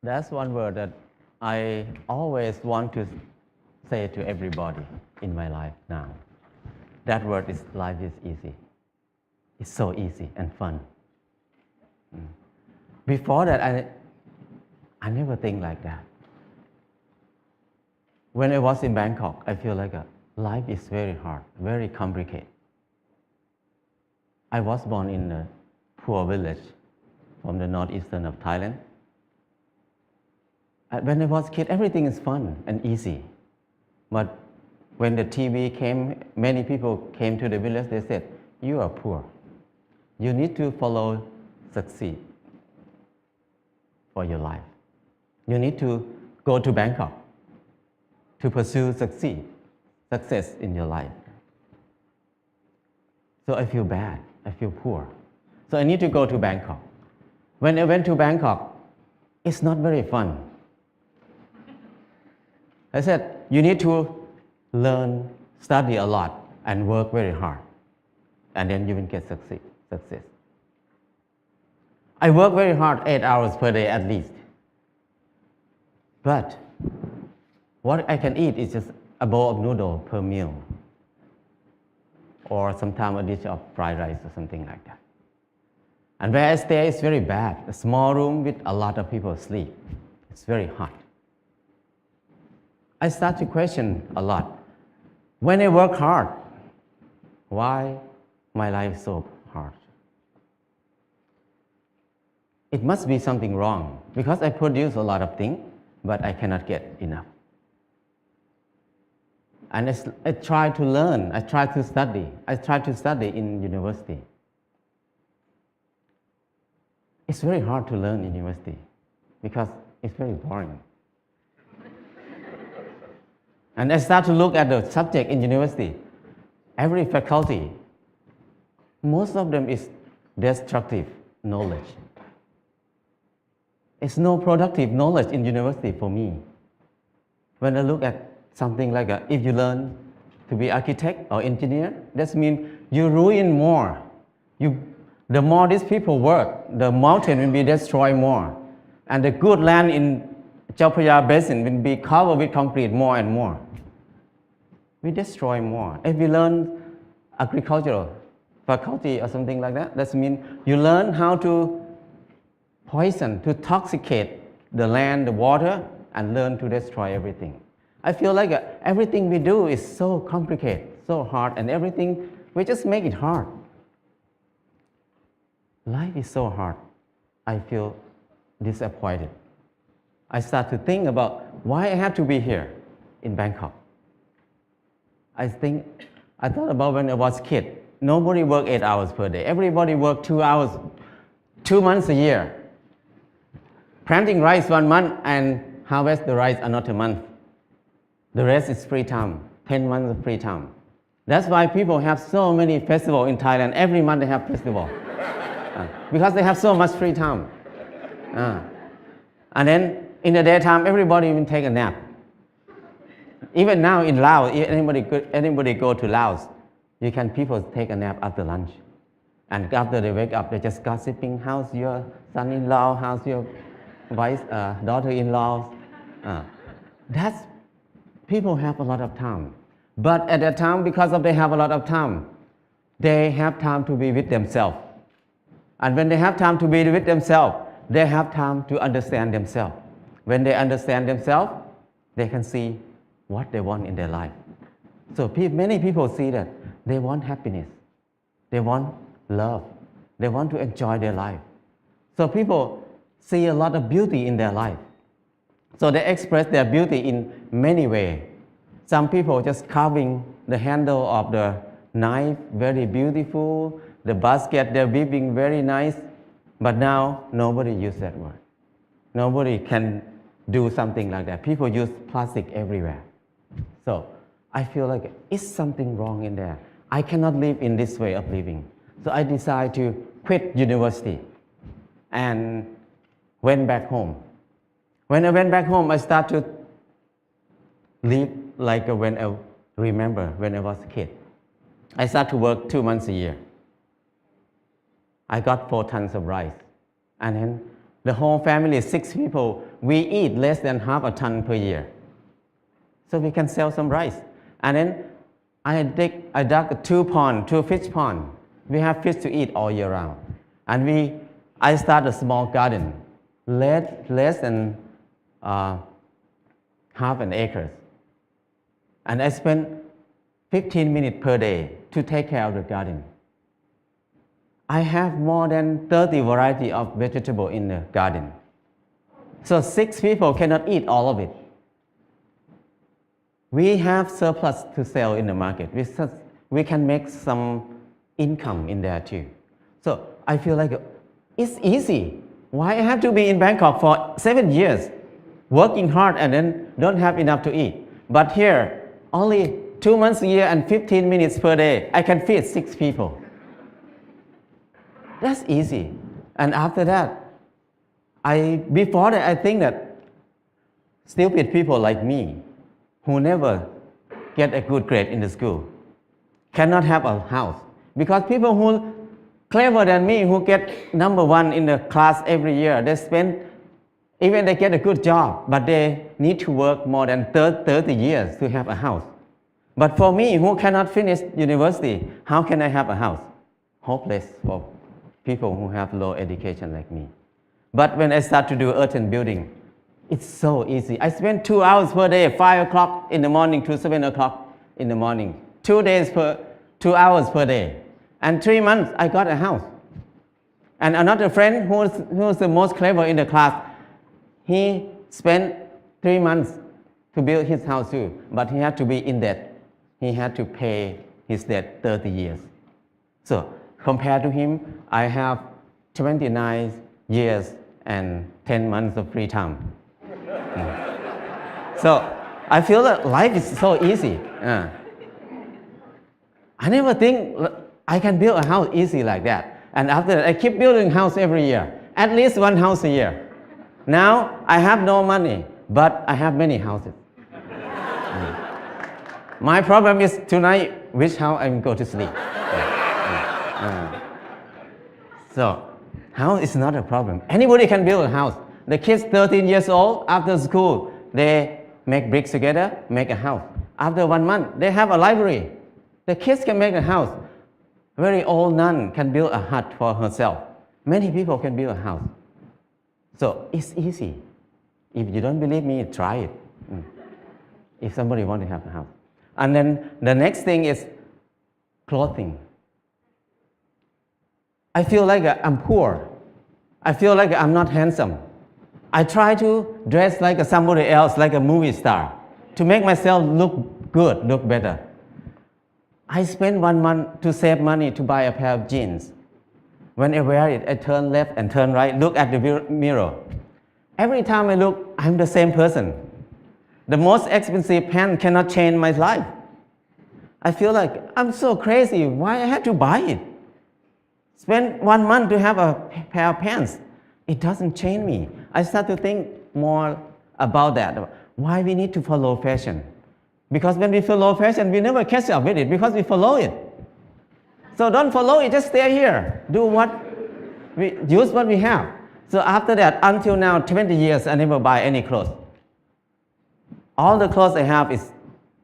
That's one word that I always want to say to everybody in my life now. That word is life is easy. It's so easy and fun. Before that, I never think like that. When I was in Bangkok, I feel like life is very hard, very complicated. I was born in a poor village from the northeastern of Thailand. When I was a kid, everything is fun and easy. But when the TV came, many people came to the village, they said, you are poor. You need to follow succeed for your life. You need to go to Bangkok to pursue success in your life. So I feel bad, I feel poor. So I need to go to Bangkok. When I went to Bangkok, it's not very fun. I said, you need to learn, study a lot, and work very hard. And then you will get success. I work very hard, 8 hours per day at least. But what I can eat is just a bowl of noodle per meal. Or sometimes a dish of fried rice or something like that. And where I stay is very bad. A small room with a lot of people sleep. It's very hot. I start to question a lot. When I work hard, why my life is so hard? It must be something wrong because I produce a lot of things, but I cannot get enough. And I try to learn, I try to study. I try to study in university. It's very hard to learn in university because it's very boring. And I start to look at the subject in university. Every faculty, most of them is destructive knowledge. It's no productive knowledge in university for me. When I look at something like if you learn to be architect or engineer, that means you ruin more. The more these people work, the mountain will be destroyed more. And the good land in Chao Phraya Basin will be covered with concrete more and more. We destroy more. If we learn agricultural faculty or something like that, that means you learn how to poison, to toxicate the land, the water, and learn to destroy everything. I feel like everything we do is so complicated, so hard, and everything, we just make it hard. Life is so hard. I feel disappointed. I start to think about why I have to be here in Bangkok. I thought about when I was a kid. Nobody worked 8 hours per day. Everybody worked 2 hours, 2 months a year. Planting rice 1 month and harvest the rice another month. The rest is free time, 10 months of free time. That's why people have so many festivals in Thailand. Every month they have festival. Because they have so much free time. And then in the daytime, everybody will take a nap. Even now in Laos, anybody go to Laos, people take a nap after lunch. And after they wake up, they're just gossiping, how's your son-in-law, how's your daughter-in-law. People have a lot of time. But at that time, because they have a lot of time, they have time to be with themselves. And when they have time to be with themselves, they have time to understand themselves. When they understand themselves, they can see what they want in their life. So many people see that they want happiness. They want love. They want to enjoy their life. So people see a lot of beauty in their life. So they express their beauty in many ways. Some people just carving the handle of the knife, very beautiful. The basket they're weaving, very nice. But now nobody uses that word. Nobody can do something like that. People use plastic everywhere. So I feel like it's something wrong in there. I cannot live in this way of living. So I decided to quit university and went back home. When I went back home, I started to live like when I remember when I was a kid. I started to work 2 months a year. I got 4 tons of rice. And then the whole family, 6 people, we eat less than half a ton per year. So we can sell some rice. And then I dug 2 fish pond. We have fish to eat all year round. And I started a small garden, less than half an acre. And I spent 15 minutes per day to take care of the garden. I have more than 30 varieties of vegetables in the garden. So 6 people cannot eat all of it. We have surplus to sell in the market. We can make some income in there too. So I feel like it's easy. Why I have to be in Bangkok for 7 years, working hard and then don't have enough to eat? But here, only 2 months a year and 15 minutes per day, I can feed 6 people. That's easy. And after that, before that, I think that stupid people like me, who never get a good grade in the school, cannot have a house. Because people who clever than me, who get number 1 in the class every year, even they get a good job, but they need to work more than 30 years to have a house. But for me, who cannot finish university, how can I have a house? Hopeless for people who have low education like me. But when I start to do earth and building, it's so easy. I spend 2 hours per day, 5 o'clock in the morning to 7 o'clock in the morning. 2 hours per day. And 3 months, I got a house. And another friend who's the most clever in the class, he spent 3 months to build his house too, but he had to be in debt. He had to pay his debt 30 years. So compared to him, I have 29 years and 10 months of free time. So I feel that life is so easy. I never think I can build a house easy like that. And after that, I keep building house every year, at least 1 house a year. Now I have no money, but I have many houses. My problem is tonight, which house I'm going to sleep. So house is not a problem. Anybody can build a house. The kids 13 years old, after school, they make bricks together, make a house. After 1 month, they have a library. The kids can make a house. Very old nun can build a hut for herself. Many people can build a house. So it's easy. If you don't believe me, try it. If somebody wants to have a house. And then the next thing is clothing. I feel like I'm poor. I feel like I'm not handsome. I try to dress like somebody else, like a movie star, to make myself look good, look better. I spend 1 month to save money to buy a pair of jeans. When I wear it, I turn left and turn right, look at the mirror. Every time I look, I'm the same person. The most expensive pants cannot change my life. I feel like I'm so crazy. Why I have to buy it? Spend 1 month to have a pair of pants. It doesn't change me. I start to think more about that. Why we need to follow fashion? Because when we follow fashion, we never catch up with it because we follow it. So don't follow it, just stay here. Use what we have. So after that, until now, 20 years, I never buy any clothes. All the clothes I have is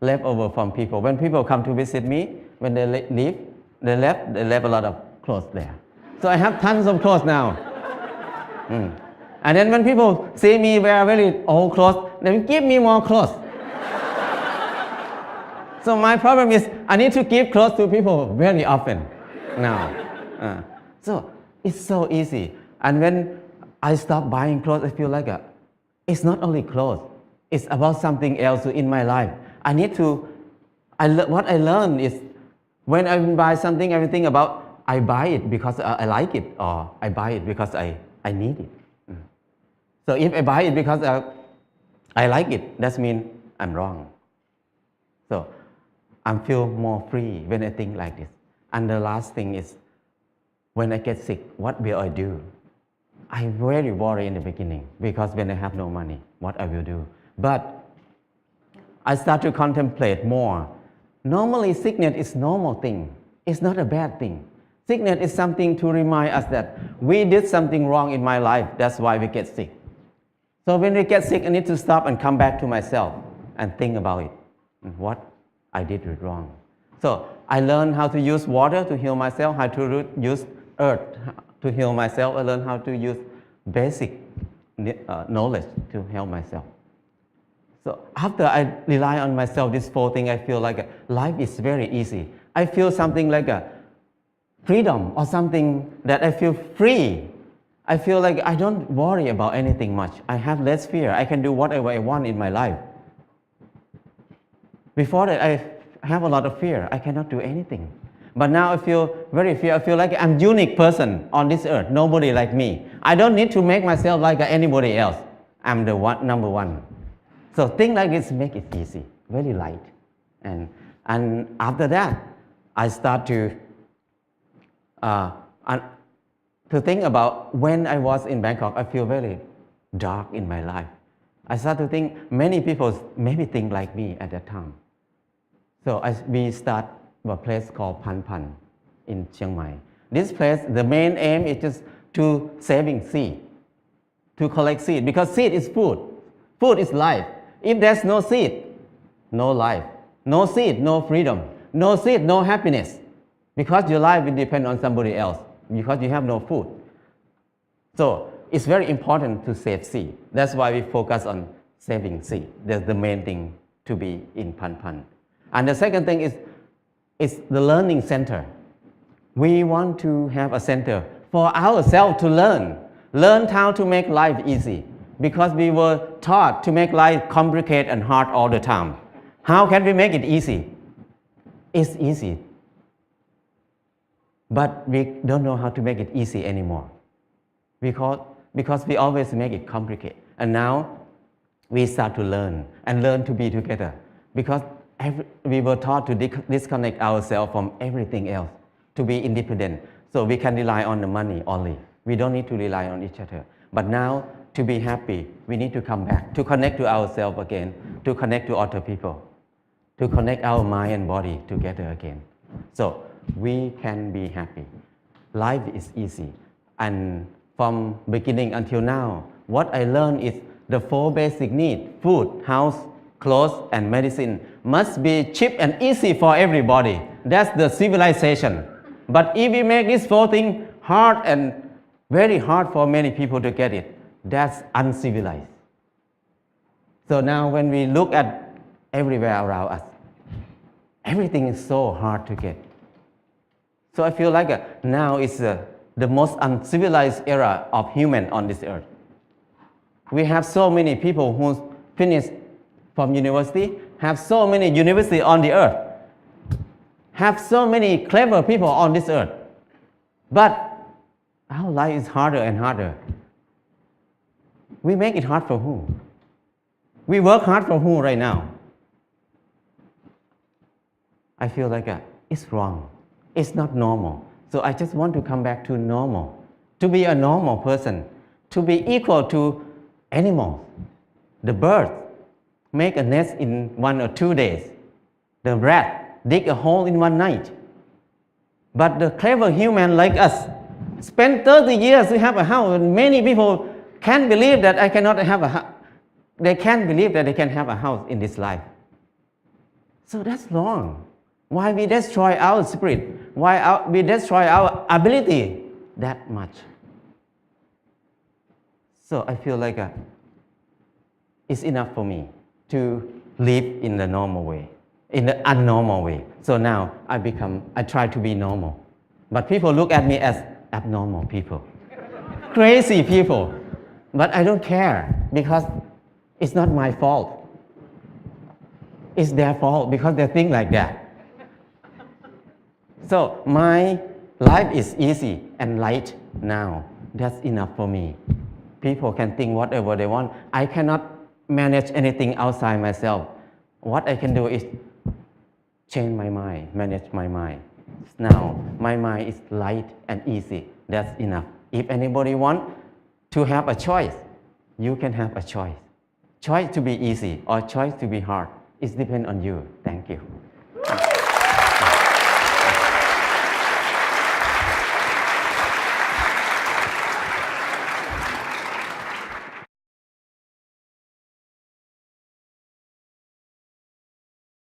left over from people. When people come to visit me, when they leave, they left a lot of clothes there. So I have tons of clothes now. And then when people see me wear very old clothes, they give me more clothes. So my problem is I need to give clothes to people very often now. So it's so easy. And when I stop buying clothes, I feel like it's not only clothes. It's about something else in my life. What I learned is when I buy something, everything about I buy it because I like it, or I buy it because I need it. So if I buy it because I like it, that means I'm wrong. So I feel more free when I think like this. And the last thing is, when I get sick, what will I do? I very worry in the beginning because when I have no money, what I will do. But I start to contemplate more. Normally, sickness is normal thing. It's not a bad thing. Sickness is something to remind us that we did something wrong in my life. That's why we get sick. So when I get sick, I need to stop and come back to myself and think about it, what I did wrong. So I learned how to use water to heal myself, how to use earth to heal myself. I learned how to use basic knowledge to help myself. So after I rely on myself, this 4 things, I feel like life is very easy. I feel something like a freedom or something that I feel free. I feel like I don't worry about anything much. I have less fear. I can do whatever I want in my life. Before that, I have a lot of fear. I cannot do anything. But now I feel very fear. I feel like I'm a unique person on this earth. Nobody like me. I don't need to make myself like anybody else. I'm the number one. So things like this make it easy, very light. And after that, I start to think about when I was in Bangkok, I feel very dark in my life. I start to think many people maybe think like me at that time. So we start a place called Pan Pan in Chiang Mai. This place, the main aim is just to saving seed, to collect seed, because seed is food. Food is life. If there's no seed, no life. No seed, no freedom. No seed, no happiness. Because your life will depend on somebody else, because you have no food. So it's very important to save seed. That's why we focus on saving seed. That's the main thing to be in Pan Pan. And the second thing is the learning center. We want to have a center for ourselves to learn how to make life easy, because we were taught to make life complicated and hard all the time. How can we make it easy? It's easy, but we don't know how to make it easy anymore, because we always make it complicated. And now we start to learn to be together, because we were taught to disconnect ourselves from everything else, to be independent. So we can rely on the money only. We don't need to rely on each other. But now, to be happy, we need to come back, to connect to ourselves again, to connect to other people, to connect our mind and body together again. So we can be happy. Life is easy. And from beginning until now, what I learned is the 4 basic needs: food, house, clothes, and medicine must be cheap and easy for everybody. That's the civilization. But if we make these 4 things hard and very hard for many people to get it, that's uncivilized. So now when we look at everywhere around us, everything is so hard to get. So I feel like now is the most uncivilized era of human on this earth. We have so many people who finish from university, have so many universities on the earth, have so many clever people on this earth. But our life is harder and harder. We make it hard for who? We work hard for who right now? I feel like it's wrong. It's not normal. So I just want to come back to normal, to be a normal person, to be equal to animals. The birds make a nest in 1 or 2 days. The rat dig a hole in 1 night. But the clever human like us spend 30 years to have a house, and many people can't believe that I cannot have a house. They can't believe that they can have a house in this life. So that's wrong. Why we destroy our spirit? Why we destroy our ability that much? So I feel like it's enough for me to live in the normal way, in the abnormal way. So now I try to be normal. But people look at me as abnormal people, crazy people. But I don't care, because it's not my fault. It's their fault, because they think like that. So my life is easy and light now. That's enough for me. People can think whatever they want. I cannot manage anything outside myself. What I can do is change my mind, manage my mind. Now my mind is light and easy. That's enough. If anybody wants to have a choice, you can have a choice. Choice to be easy or choice to be hard. It depends on you. Thank you.